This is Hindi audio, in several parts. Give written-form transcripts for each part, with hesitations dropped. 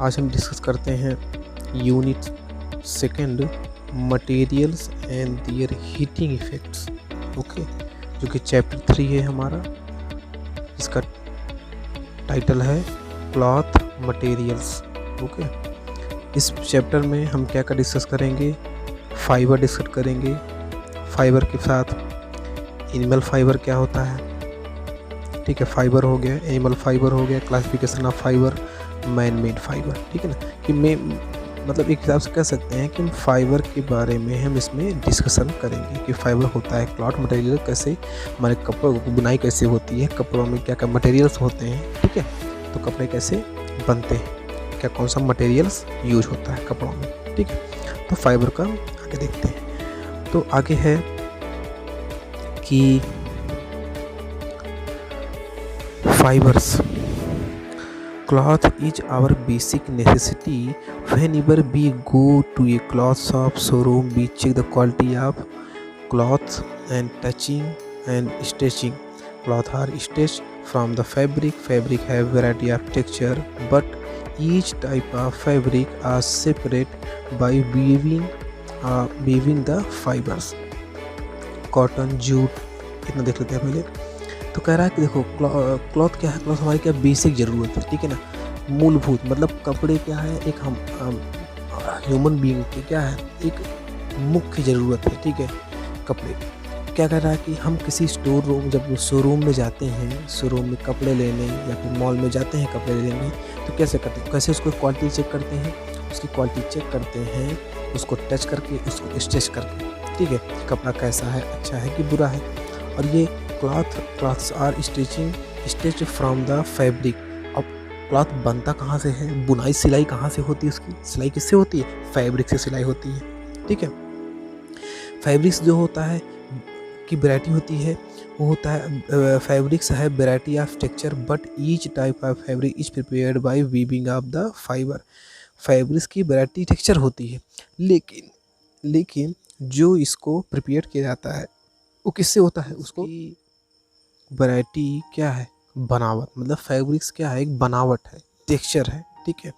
आज हम डिस्कस करते हैं unit second materials and their heating effects. Okay, जो कि चैप्टर 3 है हमारा। इसका टाइटल है क्लॉथ मटेरियल्स। ओके, इस चैप्टर में हम क्या क्या डिस्कस करेंगे? फाइबर डिस्कस करेंगे। फाइबर के साथ एनिमल फाइबर क्या होता है, ठीक है, फाइबर हो गया, एनिमल फाइबर हो गया, classification of fibre, man made fibre, ठीक है ना। कि मैं मतलब एक हिसाब से कह सकते हैं कि फाइबर के बारे में हम इसमें डिस्कशन करेंगे कि फाइबर होता है क्लॉथ मटेरियल, कैसे हमारे कपड़ों की बुनाई कैसे होती है, कपड़ों में क्या क्या मटेरियल्स होते हैं, ठीक है, तो कपड़े कैसे बनते हैं, क्या कौन सा मटेरियल्स यूज होता है कपड़ों में, ठीक है। तो फाइबर का आगे देखते हैं। तो आगे है कि fibers. Cloth is our basic necessity. Whenever we go to a cloth shop, showroom, we check the quality of cloth and touching and stitching. Cloth are stitched from the fabric. Fabric have variety of texture, but each type of fabric are separate by weaving the fibers. Cotton, jute, इतना देख लेते हैं पहले। तो कह रहा है कि देखो क्लॉथ क्या है, क्लॉथ हमारी क्या बेसिक ज़रूरत है, ठीक है ना, मूलभूत, मतलब कपड़े क्या है, एक हम ह्यूमन बीइंग की क्या है, एक मुख्य ज़रूरत है, ठीक है। कपड़े क्या कह रहा है कि हम किसी स्टोर रूम, जब शोरूम में जाते हैं, शोरूम में कपड़े लेने या फिर मॉल में जाते हैं कपड़े लेने, तो कैसे करते हैं, कैसे उसको क्वालिटी चेक करते हैं, उसकी क्वालिटी चेक करते हैं, उसको टच करके, उसको स्टिच करके, ठीक है, कपड़ा कैसा है, अच्छा है कि बुरा है। और ये clothes are stitched from the fabric. अब क्लॉथ बनता कहाँ से है, बुनाई सिलाई कहाँ से होती है, उसकी सिलाई किससे होती है, फैब्रिक से सिलाई होती है, ठीक है। फैब्रिक्स जो होता है की वैरायटी होती है, वो होता है फैब्रिक्स है variety of texture, but each type of fabric is prepared by weaving of the fibre. Fabrics की वैरायटी टेक्सचर होती है, लेकिन जो इसको प्रिपेयर किया जाता है वो किससे होता है, उसको वैरायटी क्या है, बनावट, मतलब फैब्रिक्स क्या है, एक बनावट है, टेक्सचर है, ठीक है।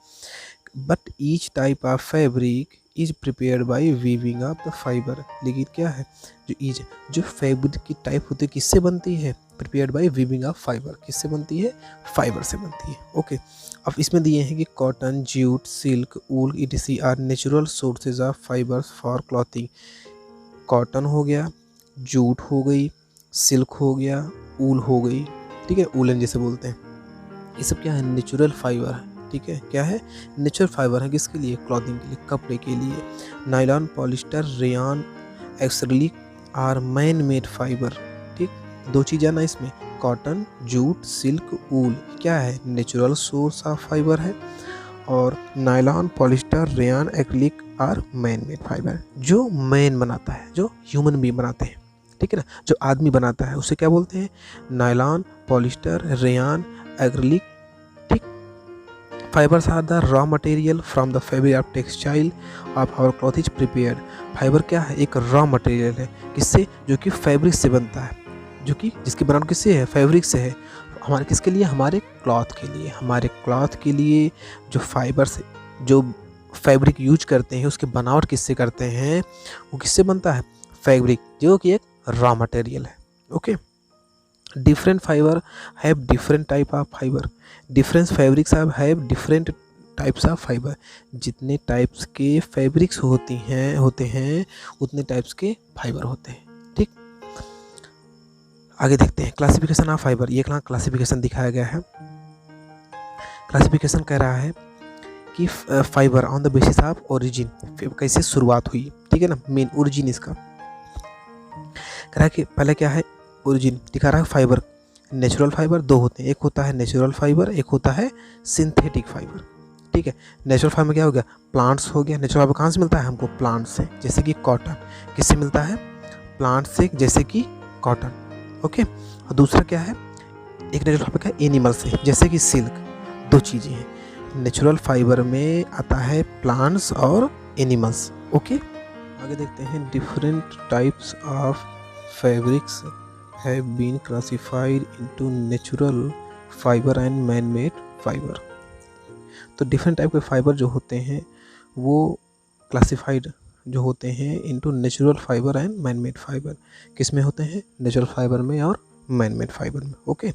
But each type of fabric is prepared by weaving of the fibre. लेकिन क्या है, जो फैब्रिक की टाइप होती है किससे बनती है, prepared by weaving of fibre, किससे बनती है, फाइबर से बनती है। ओके, अब इसमें दिए हैं कि cotton, jute, silk, wool etc are natural sources of fibres for clothing. Cotton हो गया, जूट हो गई, सिल्क हो गया, ऊल हो गई, ठीक है, ऊलन जैसे बोलते हैं, ये सब क्या है, नेचुरल फाइबर है, ठीक है, क्या है, नेचुरल फाइबर है, किसके लिए, क्लॉथिंग के लिए, कपड़े के लिए। Nylon, polyester, rayon, acrylic are man made fibre, ठीक, दो चीज़ें ना इसमें, कॉटन, जूट, सिल्क, ऊल क्या है, नेचुरल सोर्स ऑफ फाइबर है, और nylon, polyester, rayon, acrylic are man made fibre, जो मैन बनाता है, जो ह्यूमन भी बनाते हैं, ठीक है ना, जो आदमी बनाता है उसे क्या बोलते हैं, नायलॉन, पॉलिस्टर, रेयान, एक्रिलिक, ठीक। Fibres are the raw material from the fabric of textile of our cloth is prepared. Fibre क्या है, एक रॉ मटेरियल है, किससे, जो कि फैब्रिक से बनता है, जो कि जिसकी बनावट किससे है, फैब्रिक से है। हमारे किसके लिए, हमारे क्लॉथ के लिए, हमारे क्लॉथ के लिए जो फाइबर से जो फैब्रिक यूज करते हैं उसकी बनावट किससे करते हैं, वो किससे बनता है, फैब्रिक, जो कि एक रॉ मटेरियल है। Okay, different fibre have different type of fibre, different fabrics have different types of fibre. जितने टाइप्स के फैब्रिक्स होते हैं उतने टाइप्स के फाइबर होते हैं, ठीक। आगे देखते हैं क्लासिफिकेशन ऑफ फाइबर। ये क्लासिफिकेशन दिखाया गया है। क्लासिफिकेशन कह रहा है कि fibre on the basis of origin, कैसे शुरुआत हुई, ठीक है ना, मेन ओरिजिन इसका कह रहा है कि पहले क्या है, ओरिजिन दिखा रहा है। फाइबर, नेचुरल फाइबर दो होते हैं, एक होता है नेचुरल फाइबर, एक होता है सिंथेटिक फाइबर, ठीक है। नेचुरल फाइबर क्या हो गया, प्लांट्स हो गया। नेचुरल फाइबर कहाँ से मिलता है हमको, प्लांट से, जैसे कि कॉटन, किससे मिलता है, प्लांट से, जैसे कि कॉटन, ओके। और दूसरा क्या है, एक नेचुरल फाइबर का एनिमल से, जैसे कि सिल्क, दो चीज़ें हैं। नेचुरल फाइबर में आता है प्लांट्स और एनिमल्स, ओके। आगे देखते हैं, different types of fabrics have been classified into natural fibre and man made fibre. तो डिफरेंट टाइप के फाइबर जो होते हैं वो क्लासिफाइड जो होते हैं into natural fibre and man made fibre. किस में होते हैं? नेचुरल फाइबर में और मैन मेड फाइबर में। Okay,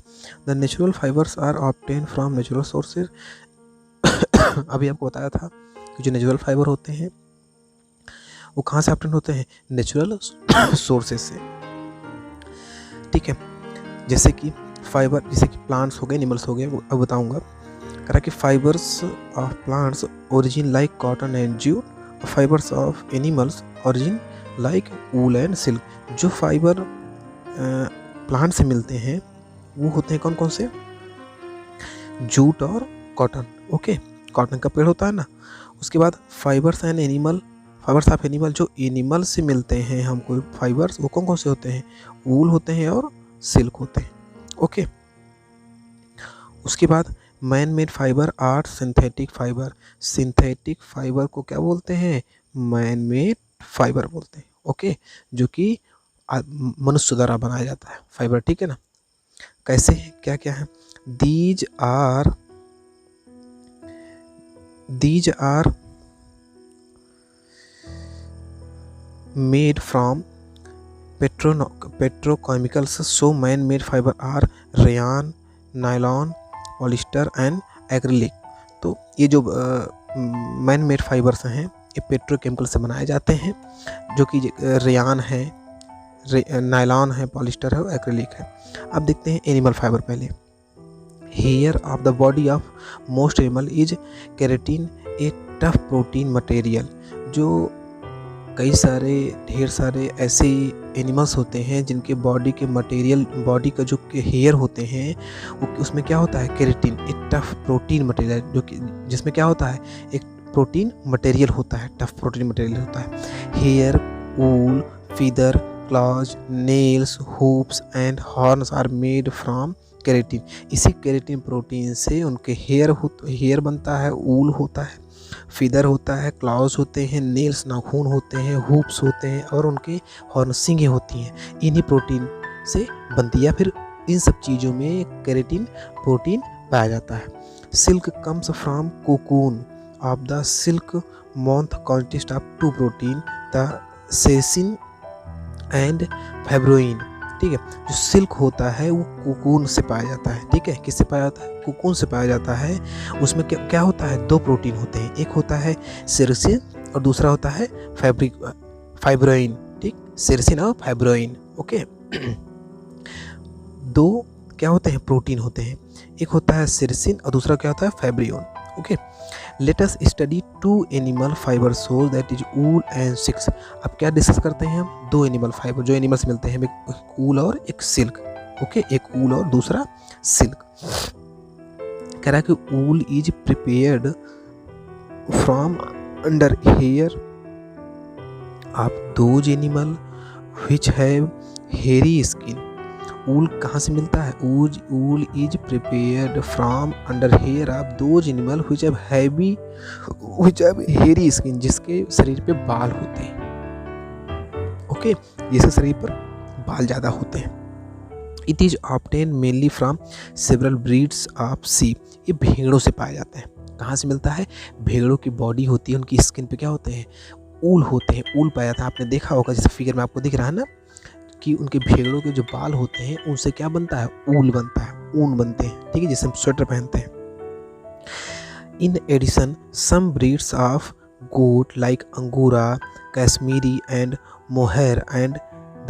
the natural fibres are obtain from natural sources. अभी आपको बताया था कि जो नेचुरल फाइबर होते हैं वो कहाँ से ऑब्टेन होते हैं? नेचुरल सोर्सेज से। ठीक है, जैसे कि फाइबर, जैसे कि प्लांट्स हो गए, एनिमल्स हो गए, अब बताऊंगा। कह रहा कि fibres of plants origin like cotton and jute, fibres of animals origin like wool and silk. जो फाइबर प्लांट से मिलते हैं वो होते हैं कौन कौन से? जूट और कॉटन। ओके, कॉटन का पेड़ होता है ना। उसके बाद fibres and animal, fibres of animal, जो एनिमल से मिलते हैं हमको फाइबर्स, वो कौन कौन से होते हैं? वूल होते हैं और सिल्क होते हैं। ओके, उसके बाद man made fibre are synthetic fibre. Synthetic fibre को क्या बोलते हैं? मैन मेड फाइबर बोलते हैं। ओके, जो कि मनुष्य द्वारा बनाया जाता है फाइबर। ठीक है ना। कैसे है, क्या क्या है? These are made from petrochemicals, so man-made fiber are rayon, nylon, polyester and acrylic. तो ये जो मैन मेड फाइबर्स हैं ये पेट्रोकेमिकल से बनाए जाते हैं, जो कि रेयान है, नायलॉन है, पॉलिस्टर है और एक्रिलिक है। अब देखते हैं एनिमल फाइबर पहले। Hair of the body of most animal is keratin, a tough protein material. जो ढेर सारे ऐसे एनिमल्स होते हैं जिनके बॉडी के मटेरियल, बॉडी का जो हेयर होते हैं वो उसमें क्या होता है? केराटिन, एक टफ प्रोटीन मटेरियल, जो कि जिसमें क्या होता है? एक प्रोटीन मटेरियल होता है, टफ प्रोटीन मटेरियल होता है। Hair, wool, feather, claws, nails, hooves and horns are made from keratin. इसी केराटिन प्रोटीन से उनके हेयर बनता है, वूल होता है, फीदर होता है, क्लॉज होते हैं, नेल्स नाखून होते हैं, हुप्स होते हैं और उनके हॉर्न सींगें होती हैं। इन्हीं प्रोटीन से बनती है, या फिर इन सब चीज़ों में केराटिन प्रोटीन पाया जाता है। Silk comes from cocoon of the silk moth consist of 2 protein, the sericin and fibroin. ठीक है, जो सिल्क होता है वो कोकून से पाया जाता है। ठीक है, किससे पाया जाता है? कोकून से पाया जाता है। उसमें क्या होता है? 2 प्रोटीन होते हैं, एक होता है सेरसिन और दूसरा होता है फाइब्रोइन। ठीक, सेरसिन और फाइब्रोइन। ओके, 2 क्या होते हैं? प्रोटीन होते हैं, एक होता है सेरसिन और दूसरा क्या होता है? Fibroin. Okay, let us study 2 animal fibre source that is wool and silk. अब क्या डिस्कस करते हैं हम? 2 एनिमल फाइबर जो एनिमल से मिलते हैं, एक वूल और एक सिल्क। ओके, एक वूल और दूसरा सिल्क। कह रहा है कि wool is prepared from under hair of those animal which have hairy skin. Wool कहाँ से मिलता है? Wool is prepared from under hair of those animal which have hairy skin, जिसके शरीर पे बाल होते हैं। ओके, जिसके शरीर पर बाल ज़्यादा होते हैं। It is obtain mainly from several breeds of sheep. ये भेड़ों से पाया जाता है। कहाँ से मिलता है? भेड़ों की बॉडी होती है, उनकी स्किन पे क्या होते हैं? ऊल होते हैं। ऊल पाया जाता है, आपने देखा होगा, जैसे फिगर में आपको दिख रहा है ना कि उनके भेड़ों के जो बाल होते हैं उनसे क्या बनता है? ऊल बनता है, ऊन बनते हैं। ठीक है, जिसे हम स्वेटर पहनते हैं। In addition some breeds of goat like angora, Kashmiri and mohair and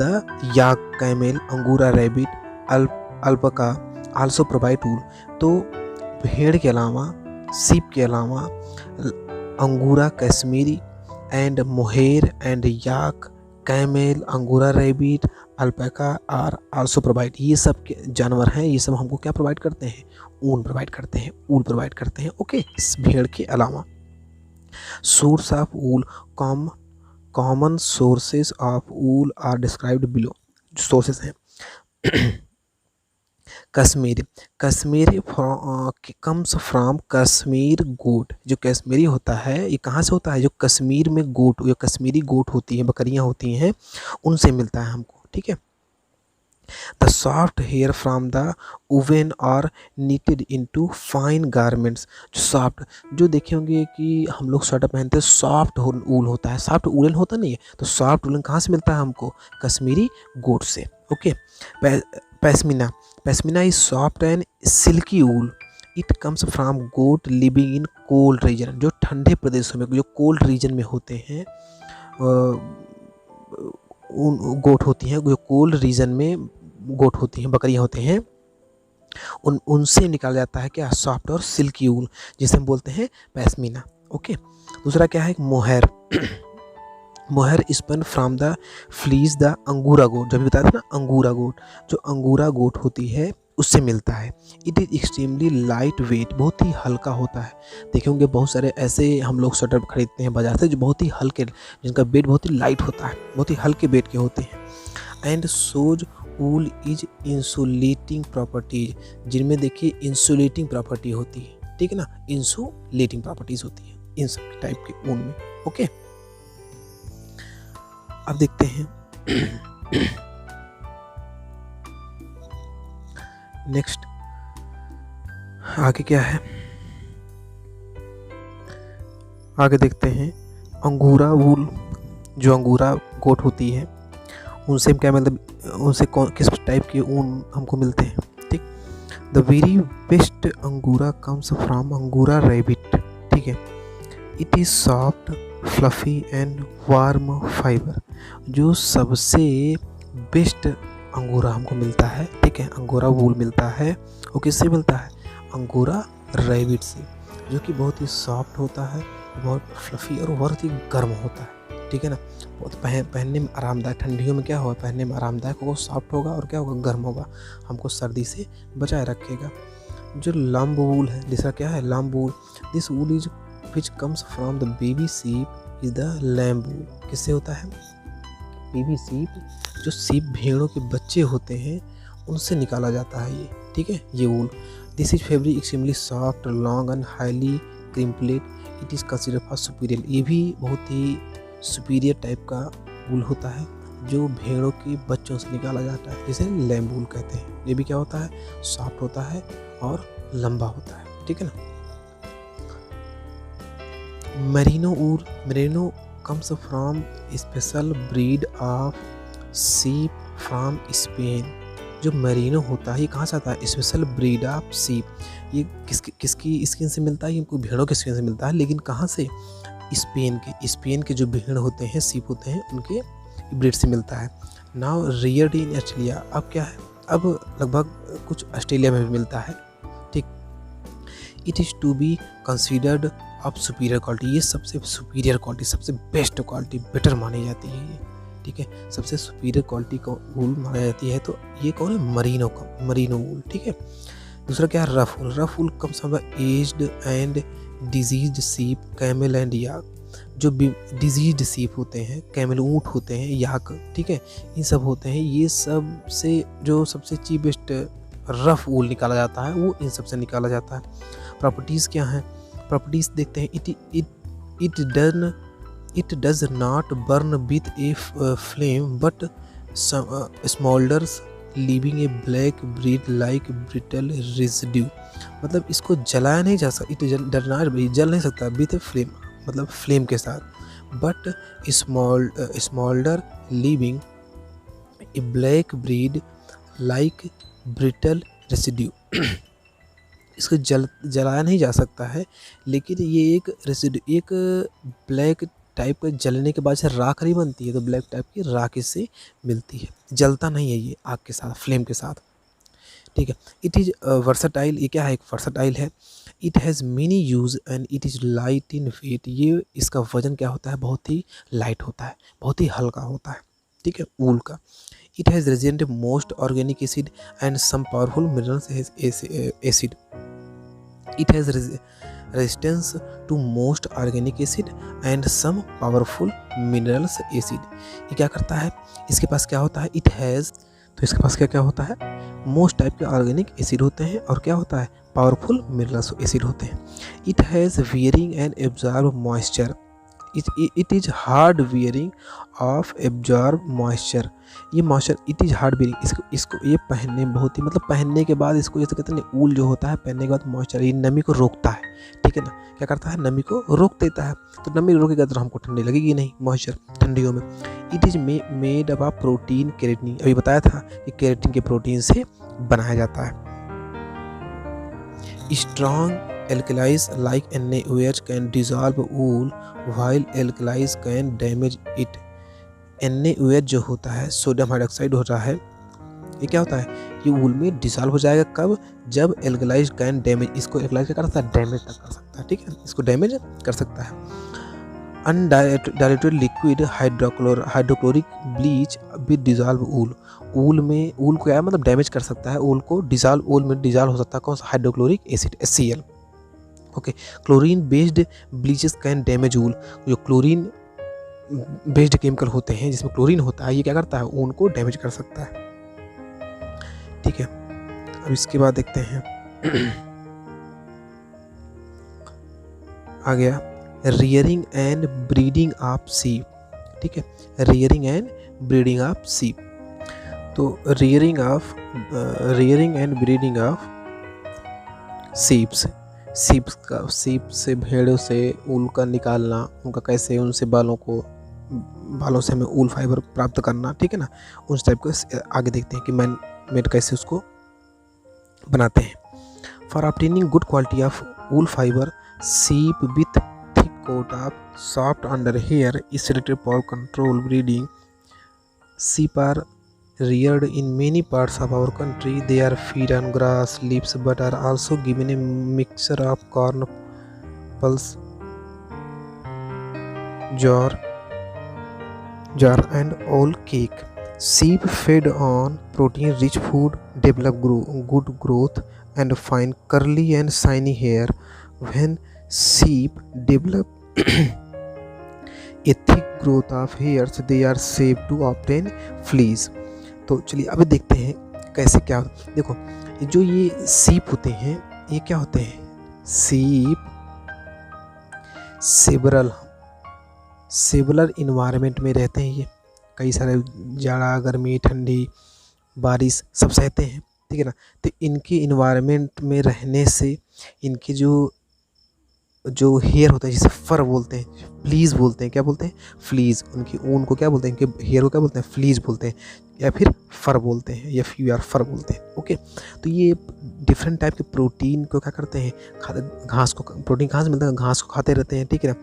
the yak camel, angora rabbit, alpaca also provide wool. तो भेड़ के अलावा, सीप के अलावा angora, Kashmiri and mohair and yak, camel, angora rabbit, alpaca are also provide. ये सब के जानवर हैं, ये सब हमको क्या प्रोवाइड करते हैं? ऊन प्रोवाइड करते हैं, ऊल प्रोवाइड करते हैं। ओके, इस भेड़ के अलावा source of wool, common sources of wool are described below. जो सोर्सेज हैं Kashmiri comes from Kashmir goat. जो कश्मीरी होता है ये कहाँ से होता है? जो कश्मीर में गोट, जो कश्मीरी गोट होती है, बकरियाँ होती हैं, उनसे मिलता है हमको। ठीक है, the soft hair from the woven are knitted into fine garments. जो सॉफ्ट, जो देखे होंगे कि हम लोग स्वेटर पहनते हैं सॉफ्ट ऊल होता है, सॉफ्ट वूलन होता नहीं है, तो सॉफ्ट वूलन कहाँ से मिलता है हमको? कश्मीरी गोट से। Okay. Pashmina, pashmina is soft and silky wool. It comes from goat living in cold region. जो ठंडे प्रदेशों में, जो कोल्ड रीजन में होते हैं, उन गोट होती हैं, जो कोल्ड रीजन में गोट होती हैं, बकरियां होते हैं, उनसे निकाला जाता है क्या? सॉफ्ट और सिल्की ऊल, जिसे हम बोलते हैं पैस्मीना। ओके। दूसरा क्या है? Mohair. Mohair spun from the fleece the angora goat. जब भी बताया था ना अंगूरा गोट, जो अंगूरा गोट होती है उससे मिलता है। It is extremely light weight, बहुत ही हल्का होता है। देखे होंगे बहुत सारे ऐसे हम लोग स्वेटर खरीदते हैं बाजार से जो बहुत ही हल्के, जिनका वेट बहुत ही लाइट होता है, बहुत ही हल्के वेट के होते हैं। And shows wool is insulating properties, जिनमें देखिए इंसुलेटिंग प्रॉपर्टी होती है, ठीक है ना, इंसुलेटिंग प्रॉपर्टीज होती है इन सब टाइप के ऊन में। ओके। अब देखते हैं नेक्स्ट आगे क्या है। आगे देखते हैं अंगूरा वूल। जो अंगूरा गोट होती है उनसे क्या मतलब, उनसे किस टाइप के ऊन हमको मिलते हैं? ठीक। द वेरी बेस्ट अंगूरा कम्स फ्रॉम अंगूरा रैबिट। ठीक है। It is soft fluffy and warm fibre. जो सबसे बेस्ट अंगूरा हमको मिलता है, ठीक है, अंगूरा वूल मिलता है, वो किससे मिलता है? अंगूरा रैबिट से, जो कि बहुत ही सॉफ्ट होता है, बहुत फ्लफी और बहुत ही गर्म होता है, ठीक है ना। बहुत पहनने में आरामदायक, ठंडियों में क्या होगा? पहनने में आरामदायक होगा, सॉफ्ट होगा और क्या होगा? गर्म होगा, हमको सर्दी से बचाए रखेगा। जो लंब वूल है, दूसरा क्या है? Lamb wool. This wool is which comes from the baby sheep is the lamb wool. किससे होता है? बेबी सीप, जो सीप भेड़ों के बच्चे होते हैं उनसे निकाला जाता है ये, ठीक है, ये wool. This is fabric extremely soft long and highly crimpled. It is consider for superior. ये भी बहुत ही सुपीरियर टाइप का वूल होता है जो भेड़ों के बच्चों से निकाला जाता है, जिसे लैम्ब वूल कहते हैं। ये भी क्या होता है? सॉफ्ट होता है और लंबा होता है, ठीक है ना। Merino wool. Merino comes from special breed of sheep from Spain। जो मेरिनो होता है ये कहाँ से आता है? स्पेशल ब्रीड ऑफ सीप। ये किसकी स्किन से मिलता है? ये हमको भेड़ों के स्किन से मिलता है, लेकिन कहाँ से? स्पेन के जो भेड़ होते हैं, सीप होते हैं, उनके ब्रीड से मिलता है। Now Rudyard in Australia. अब क्या है? अब लगभग कुछ ऑस्ट्रेलिया में भी मिलता है, ठीक। It is to be considered of superior quality. ये सबसे सुपीरियर क्वालिटी, सबसे बेस्ट क्वालिटी, बेटर मानी जाती है ये, ठीक है, सबसे सुपीरियर क्वालिटी का वूल मानी जाती है। तो ये कौन है? मरीनो वूल, ठीक है। दूसरा क्या है? Rough wool. Rough wool comes from aged and diseased सीप, कैमल एंड याक। जो डिजीज्ड सीप होते हैं, कैमल ऊँट होते हैं, याक, ठीक है, ये सब होते हैं। ये सब से जो सबसे चीपेस्ट रफ वूल निकाला जाता है वो इन सब से निकाला जाता है। प्रॉपर्टीज़ क्या हैं? प्रॉपर्टीज देखते हैं। It does not burn with a flame but smoulders leaving a black bead like brittle residue. मतलब इसको जलाया नहीं जा सकता, इट जल नहीं सकता विथ फ्लेम, मतलब फ्लेम के साथ, but smoulder leaving a black bead like brittle residue. इसको जलाया नहीं जा सकता है, लेकिन ये एक ब्लैक टाइप का जलने के बाद से राख नहीं बनती है, तो ब्लैक टाइप की राख इससे मिलती है, जलता नहीं है ये आग के साथ, फ्लेम के साथ, ठीक है। It is versatile. ये क्या है? एक वर्सटाइल है। It has many use and it is light in weight. ये इसका वजन क्या होता है? बहुत ही लाइट होता है, बहुत ही हल्का होता है, ठीक है, वूल का। It has resident most organic acid and some powerful minerals acid. It has resistance to most organic acid and some powerful minerals acid. ये क्या करता है? इसके पास क्या होता है? It has, तो इसके पास क्या क्या होता है? मोस्ट टाइप के ऑर्गेनिक एसिड होते हैं और क्या होता है? पावरफुल मिनरल्स एसिड होते हैं। It has varying and absorb moisture. It is hard wearing of absorb moisture. ये moisture it is hard wearing, इसको ये पहनने में बहुत ही मतलब पहनने के बाद इसको जैसे कहते हैं ऊल जो होता है पहनने के बाद मॉइस्चर ये नमी को रोकता है, ठीक है ना, क्या करता है नमी को रोक देता है। तो नमी रोकेगा तो हमको ठंडी लगेगी नहीं मॉइस्चर ठंडियों में। It is made up of protein keratin, अभी बताया था कि केराटिन के प्रोटीन से बनाया जाता है। Strong alkalis like NaOH can dissolve wool while alkalis can damage it। NaOH जो होता है सोडियम हाइड्रोक्साइड होता है, ये क्या होता है ये वूल में डिसॉल्व हो जाएगा कब, जब एल्कलाइज कैन डैमेज, इसको एल्कलाइज क्या कर सकता है डैमेज तक कर सकता है, ठीक है, इसको डैमेज कर सकता है। Undiluted liquid hydrochloric bleach with dissolve wool, wool में वूल को क्या है मतलब डैमेज कर सकता है, वूल को डिसॉल्व वूल में डिसॉल्व हो सकता है कौन सा hydrochloric acid HCl। Okay, chlorine based bleaches can damage wool, जो क्लोरीन बेस्ड केमिकल होते हैं जिसमें क्लोरीन होता है ये क्या करता है ऊन को डैमेज कर सकता है, ठीक है। अब इसके बाद देखते हैं आ गया रियरिंग एंड ब्रीडिंग ऑफ सीप, ठीक है, रियरिंग एंड ब्रीडिंग ऑफ सीप। तो रियरिंग एंड ब्रीडिंग ऑफ सीप्स, सीप से भेड़ों से ऊल का निकालना, उनका कैसे उनसे बालों से हमें ऊल फाइबर प्राप्त करना, ठीक है ना, उस टाइप का आगे देखते हैं कि मैन कैसे उसको बनाते हैं। For obtaining good quality of wool fibre sheep with thick coat of soft under hair is selected for control breeding. Sheep are reared in many parts of our country. They are feed on grass, leaves, but are also given a mixture of corn, pulse, jar and oil cake. Sheep fed on protein-rich food develop good growth and fine curly and shiny hair. When sheep develop a thick growth of hairs, they are safe to obtain fleece. तो चलिए अभी देखते हैं कैसे क्या होता है। देखो जो ये सीप होते हैं ये क्या होते हैं, सीप सेबुलर इन्वायरमेंट में रहते हैं, ये कई सारे जाड़ा गर्मी ठंडी बारिश सब सहते हैं, ठीक है ना। तो इनके इन्वायरमेंट में रहने से इनके जो हेयर होता है जिसे फर बोलते हैं, फ्लीज बोलते हैं, क्या बोलते हैं फ्लीज, उनकी ऊन को क्या बोलते हैं, इनके हेयर को क्या बोलते हैं फ्लीज बोलते हैं या फिर फर बोलते हैं या FUR फर बोलते हैं। ओके, तो ये डिफरेंट टाइप के प्रोटीन को क्या करते हैं घास को, प्रोटीन कहाँ से मिलता है घास को खाते रहते हैं, ठीक है ना,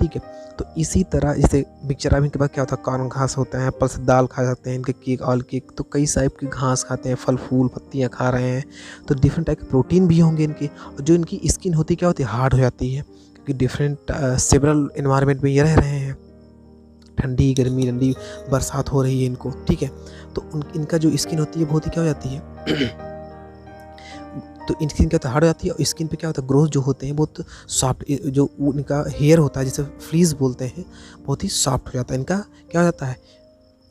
ठीक है। तो इसी तरह जैसे बिचरामी के बाद क्या होता है कॉर्न घास होता है, पल्स दाल खा सकते हैं, इनके केक ऑल केक, तो कई टाइप की घास खाते हैं, फल फूल पत्तियाँ खा रहे हैं, तो डिफरेंट टाइप के प्रोटीन भी होंगे इनके। और जो इनकी स्किन होती है क्या होती है हार्ड हो जाती है, क्योंकि डिफरेंट सेवरल इन्वायरमेंट में ये रह रहे हैं, ठंडी गर्मी ठंडी बरसात हो रही है इनको, ठीक है। तो इनका जो स्किन होती है बहुत ही क्या हो जाती है तो स्किन क्या होता है हार्ड हो जाती है, और स्किन पे क्या होता है ग्रोथ जो होते हैं बहुत सॉफ्ट, जो उनका हेयर होता है जिसे फ्लीज बोलते हैं बहुत ही सॉफ्ट हो जाता है, इनका क्या हो जाता है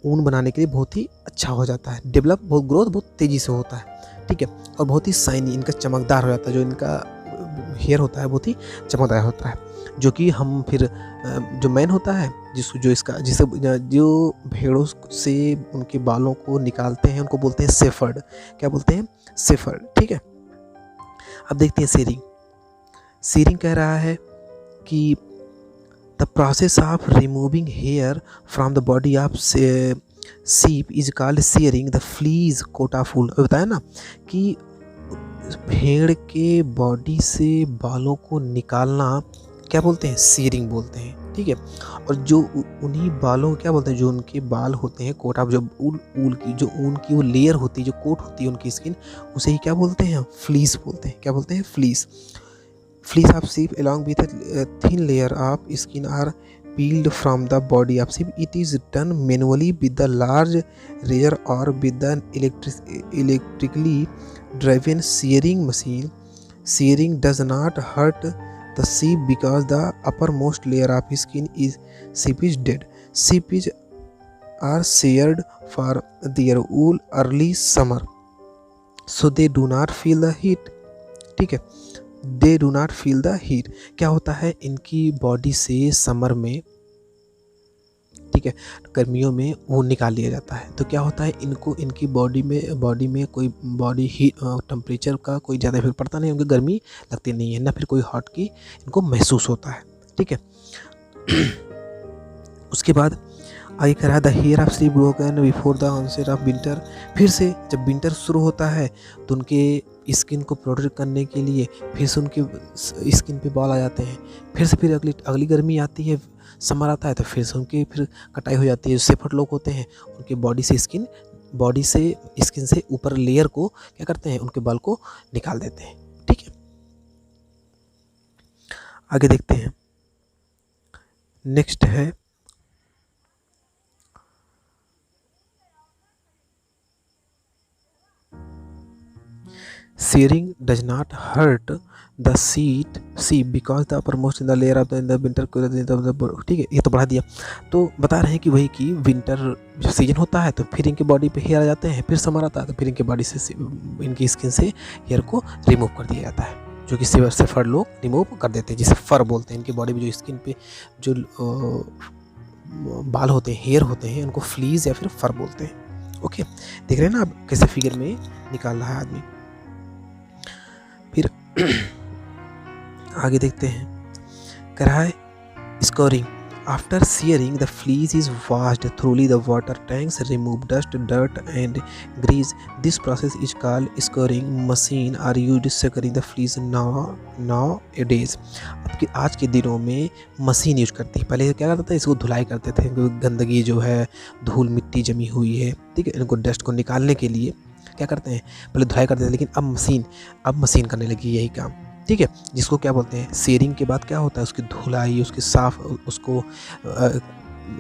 ऊन बनाने के लिए बहुत ही अच्छा हो जाता है, डेवलप बहुत ग्रोथ बहुत तेज़ी से होता है, ठीक है। और बहुत ही शाइनी इनका चमकदार हो जाता है, जो इनका हेयर होता है बहुत ही चमकदार होता है, जो कि हम फिर जो मैन होता है जो भेड़ों से उनके बालों को निकालते हैं उनको बोलते हैं सेफर्ड, क्या बोलते हैं सेफर्ड, ठीक है। अब देखते हैं सीरिंग कह रहा है कि the process of removing hair from the body of sheep is called shearing the fleece coat of wool. बताया ना कि भेड़ के बॉडी से बालों को निकालना क्या बोलते हैं सीयरिंग बोलते हैं, ठीक है। और जो उन्हीं बालों को क्या बोलते हैं, जो उनके बाल होते हैं कोट ऑफ, जब ऊल की जो ऊन की वो लेयर होती है जो कोट होती है उनकी स्किन, उसे ही क्या बोलते हैं फ्लीस बोलते हैं, क्या बोलते हैं fleece. Fleece of sheep along with thin layer of skin are peeled from the body of sheep. It is done manually with the large razor or with the electrically driven shearing machine. Shearing does not hurt the sheep because the uppermost layer of skin is sheep is dead. Sheep are sheared for their wool early summer, so they do not feel the heat. ठीक है, they do not feel the heat. क्या होता है इनकी बॉडी से समर में ठीक है, गर्मियों में वो निकाल लिया जाता है। तो क्या होता है, इनको इनकी बॉडी में कोई बॉडी हीट टेम्परेचर का कोई ज़्यादा इफेक्ट पड़ता नहीं, उनको गर्मी लगती नहीं है, ना फिर कोई हॉट की इनको महसूस होता है, ठीक है। उसके बाद आगे कह रहा है the hair of sheep broken before the onset of winter. फिर से जब विंटर शुरू होता है तो उनके स्किन को प्रोटेक्ट करने के लिए फिर से उनके स्किन पे बाल आ जाते हैं। फिर अगली गर्मी आती है, समर आता है, तो फिर से उनकी फिर कटाई हो जाती है। सेफर्ट लोग होते हैं, उनके बॉडी से स्किन से ऊपर लेयर को क्या करते हैं, उनके बाल को निकाल देते हैं, ठीक है। आगे देखते हैं, नेक्स्ट है shearing does not hurt the sheep because the uppermost in the layer of the winter ठीक है, ये तो बढ़ा दिया। तो बता रहे हैं कि वही कि विंटर जो सीजन होता है तो फिर इनकी बॉडी पे हेयर आ जाते हैं, फिर समर आता है तो फिर इनकी बॉडी से इनकी स्किन से हेयर को रिमूव कर दिया जाता है, जो कि से फर लोग रिमूव कर देते हैं, जिसे फर बोलते हैं। इनकी बॉडी में जो स्किन पे जो बाल होते हैं, हेयर होते हैं, उनको फ्लीज या फिर फर बोलते हैं। ओके, देख रहे हैं ना आप कैसे फिगर में निकाल रहा है आदमी। फिर आगे देखते हैं, कह रहा है scoring after shearing the fleece is washed thoroughly the water tanks remove dust dirt and grease. This process is called scouring. Machine are used scouring the fleece nowadays. अब आज के दिनों में मशीन यूज करती है, पहले क्या करता था, इसको धुलाई करते थे, गंदगी जो है, धूल मिट्टी जमी हुई है, ठीक है, इनको डस्ट को निकालने के लिए क्या करते हैं, पहले धुलाई करते थे, लेकिन अब मशीन करने लगी यही काम, ठीक है, जिसको क्या बोलते हैं, शेयरिंग के बाद क्या होता है, उसकी धुलाई, उसकी साफ, उसको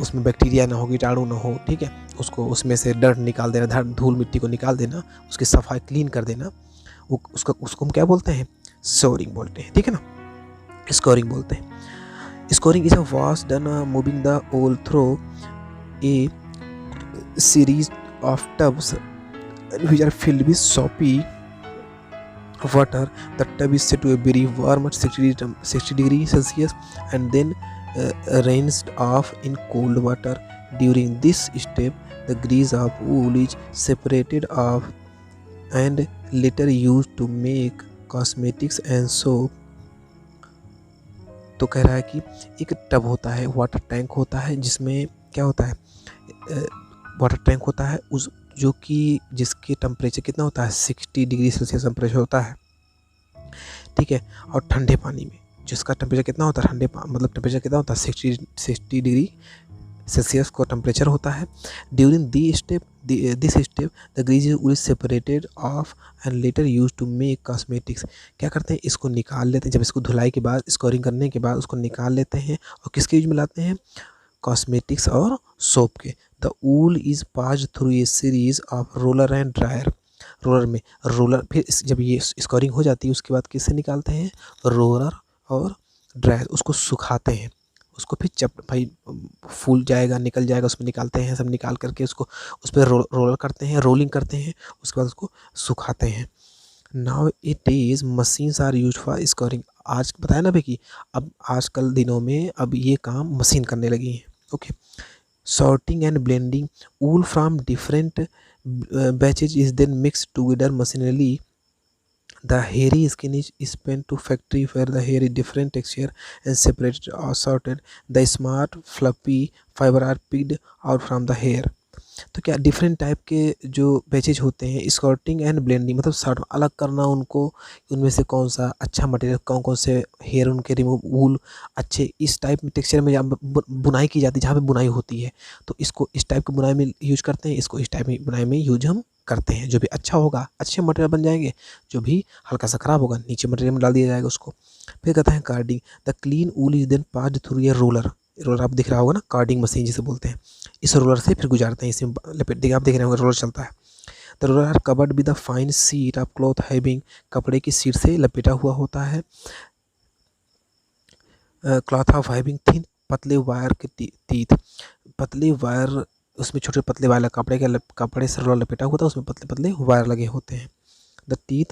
उसमें बैक्टीरिया ना हो, कीटाणु ना हो, ठीक है, उसको उसमें से डर्ट निकाल देना, धूल मिट्टी को निकाल देना, उसकी सफाई क्लीन कर देना, उसको हम क्या बोलते हैं, शेयरिंग बोलते हैं, ठीक है ना, स्कोरिंग बोलते हैं। Scoring is a wash done moving the ओल through a series of tubs which are filled with soapy water. The tub is set to a very warm at 60 degrees Celsius and then rinsed off in cold water. During this step, the grease of wool is separated off and later used to make cosmetics and soap. तो कह रहा है कि एक टब होता है, वाटर टैंक होता है, जिसमें क्या होता है, वाटर टैंक होता है उस जो कि जिसके टेम्परेचर कितना होता है, 60 डिग्री सेल्सियस टेम्परेचर होता है, ठीक है, और ठंडे पानी में जिसका टेम्परेचर कितना होता है, मतलब टेम्परेचर कितना होता है, 60 डिग्री सेल्सियस का टेम्परेचर होता है। During this step the grease is separated off and later use to make cosmetics. क्या करते हैं, इसको निकाल लेते हैं, जब इसको धुलाई के बाद, स्कोरिंग करने के बाद उसको निकाल लेते हैं और किसके यूज में लाते हैं, कॉस्मेटिक्स और सोप के। The wool is pass through a series of roller and dryer. फिर जब ये स्कोरिंग हो जाती है उसके बाद किससे निकालते हैं, रोलर और ड्रायर, उसको सुखाते हैं, उसको फिर भाई फूल जाएगा, निकल जाएगा, उसमें निकालते हैं, सब निकाल करके उसको उस पर रोलर करते हैं, रोलिंग करते हैं, उसके बाद उसको सुखाते हैं। Now it is machines are use for scouring. आज बताया ना भाई कि अब आजकल दिनों में अब ये काम मशीन करने लगी हैं। Okay, sorting and blending wool from different batches is then mixed together machinery. The hairy skin is sent to factory where the hair is different texture and separated or sorted. The smart fluffy fiber are picked out from the hair. तो क्या डिफरेंट टाइप के जो बैचेज होते हैं, स्कॉर्टिंग एंड ब्लेंडिंग, मतलब सॉर्ट अलग करना उनको, उनमें से कौन सा अच्छा मटेरियल, कौन कौन से हेयर उनके रिमूव, वूल अच्छे इस टाइप में टेक्सचर में जहाँ बुनाई की जाती है, जहाँ पे बुनाई होती है, तो इसको इस टाइप की बुनाई में यूज करते हैं, इसको इस टाइप में बुनाई में यूज हम करते हैं। जो भी अच्छा होगा अच्छे मटेरियल बन जाएंगे, जो भी हल्का सा ख़राब होगा नीचे मटेरियल में डाल दिया जाएगा उसको। फिर कहते हैं carding. The clean wool is then passed through a roller आप दिख रहा होगा ना, कार्डिंग मशीन जिसे बोलते हैं, इस रोलर से फिर गुजारते हैं, इसमें लपेट देखिए, आप देख रहे होंगे रोलर चलता है। The roller are covered with the fine sheet of cloth having, कपड़े की शीट से लपेटा हुआ होता है। क्लॉथ ऑफ हैविंग थिन, पतले वायर के टीथ, पतले वायर, उसमें छोटे पतले वायर, कपड़े से रोलर लपेटा हुआ था, उसमें पतले पतले वायर लगे होते हैं। The teeth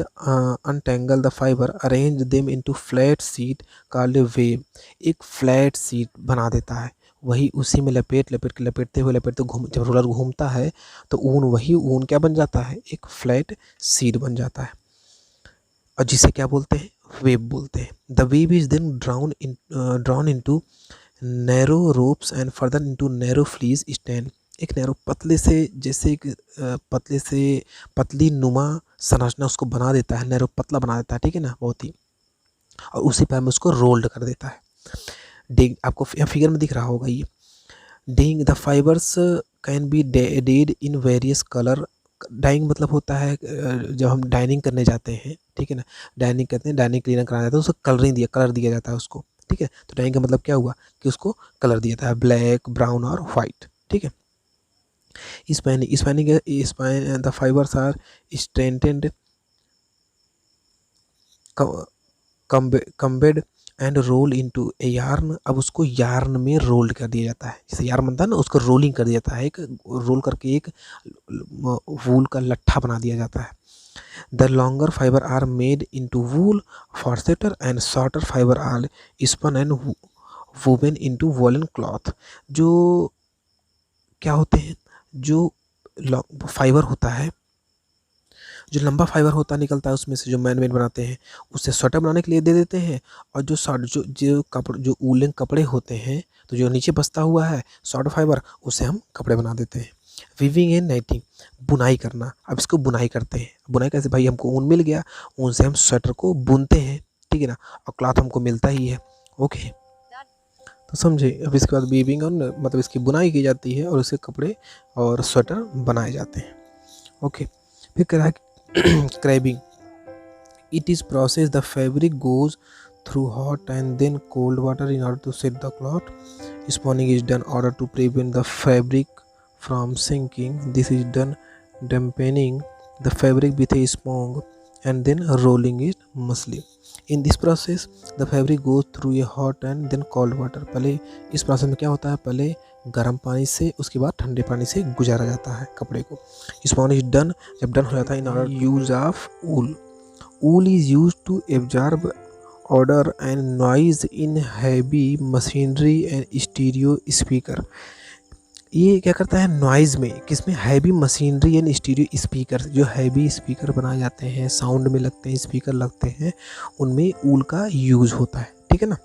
untangle the fiber, arrange them into flat sheet called a wave. एक फ्लैट शीट बना देता है, वही उसी में लपेटते हुए जब रोलर घूमता है तो वही ऊन क्या बन जाता है, एक फ्लैट शीट बन जाता है, और जिसे क्या बोलते हैं, वेब बोलते हैं। The web is then drawn into narrow ropes and further into narrow fleece stand. एक नैरो पतले से, जैसे एक पतले से पतली नुमा संरचना उसको बना देता है, नैरो पतला बना देता है, ठीक है ना, बहुत ही, और उसी पे हमें उसको रोल्ड कर देता है। डिग, आपको फिगर में दिख रहा होगा ये, dyeing the fibres can be dyed in various colour. Dyeing मतलब होता है जब हम डाइनिंग करने जाते हैं, ठीक है ना, डाइनिंग करते हैं, डाइनिंग क्लीनर कराया जाता है, उसको कलर दिया जाता है उसको, ठीक है। तो डाइंग का मतलब क्या हुआ कि उसको कलर दिया जाता है, ब्लैक, ब्राउन और वाइट, ठीक है। Spin the fibres are strengthened combed and roll into a yarn. अब उसको यार्न में रोल्ड कर दिया जाता है, जैसे यार्न बनता है ना, उसको रोलिंग कर दिया जाता है, एक रोल करके एक वूल का लट्ठा बना दिया जाता है। The longer fibre are made into wool for sweater and shorter fibre are spun and woven into woollen cloth. जो क्या होते हैं, जो फाइबर होता है, जो लंबा फाइबर होता निकलता है उसमें से, जो मैन मेड बनाते हैं, उससे स्वेटर बनाने के लिए दे देते हैं, और जो शॉर्ट जो ऊलन कपड़े होते हैं, तो जो नीचे बसता हुआ है शॉर्ट फाइबर, उससे हम कपड़े बना देते हैं। वीविंग एंड नाइटिंग, बुनाई करना। अब इसको बुनाई करते हैं। बुनाई कैसे भाई, हमको ऊन मिल गया, ऊन से हम स्वेटर को बुनते हैं, ठीक है ना, और क्लॉथ हमको मिलता ही है, ओके, तो समझे। अब इसके बाद वीविंग और मतलब इसकी बुनाई की जाती है और उसके कपड़े और स्वेटर बनाए जाते हैं, ओके। फिर कह रहा है क्रैबिंग, it is process the fabric goes through hot and then cold water in order to set the cloth. Spawning is done in order to prevent the fabric from sinking. This is done dampening the fabric with a sponge and then rolling it muslin. In this process the fabric goes through a hot and then cold water. पहले इस प्रोसेस में क्या होता है, पहले गर्म पानी से, उसके बाद ठंडे पानी से गुजारा जाता है कपड़े को। स्पॉन इज डन, जब डन हो जाता है, in order use of wool. Wool is used to absorb odor and noise in heavy machinery and stereo speaker. ये क्या करता है नॉइज़ में, किसमें, heavy machinery and stereo speaker. जो हैवी स्पीकर बनाए जाते हैं, साउंड में लगते हैं, स्पीकर लगते हैं, उनमें ऊल का यूज़ होता है, ठीक है ना,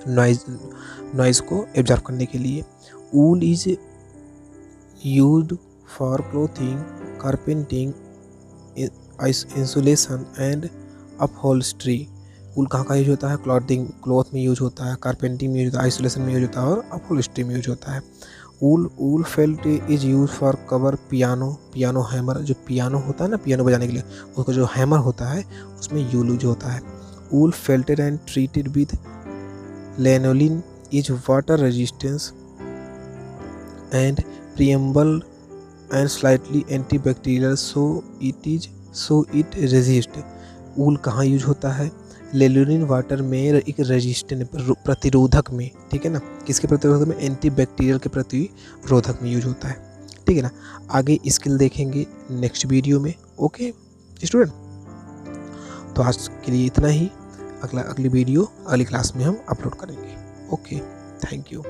नॉइज़ को एब्जॉर्ब करने के लिए। Wool is used for clothing, carpeting, insulation and upholstery. Wool कहाँ का यूज होता है, क्लॉथ में यूज होता है, कारपेंटिंग में यूज होता है, आइसोलेशन में यूज होता है, और अपहोल्स्ट्री में यूज होता है। Wool felt is use for cover piano hammer. जो पियानो होता है ना, पियानो बजाने के लिए उसका जो हैमर होता है उसमें यूज होता है। Wool felted and treated with lanolin is water resistance and permeable and slightly antibacterial so it resist. Wool कहाँ यूज होता है, लेलुनिन वाटर में, एक रेजिस्टेंट प्रतिरोधक में, ठीक है ना, किसके प्रतिरोधक में, एंटीबैक्टीरियल के प्रतिरोधक में यूज होता है, ठीक है ना। आगे स्किल देखेंगे नेक्स्ट वीडियो में, ओके स्टूडेंट। तो आज के लिए इतना ही, अगली वीडियो अगली क्लास में हम अपलोड करेंगे, ओके, थैंक यू।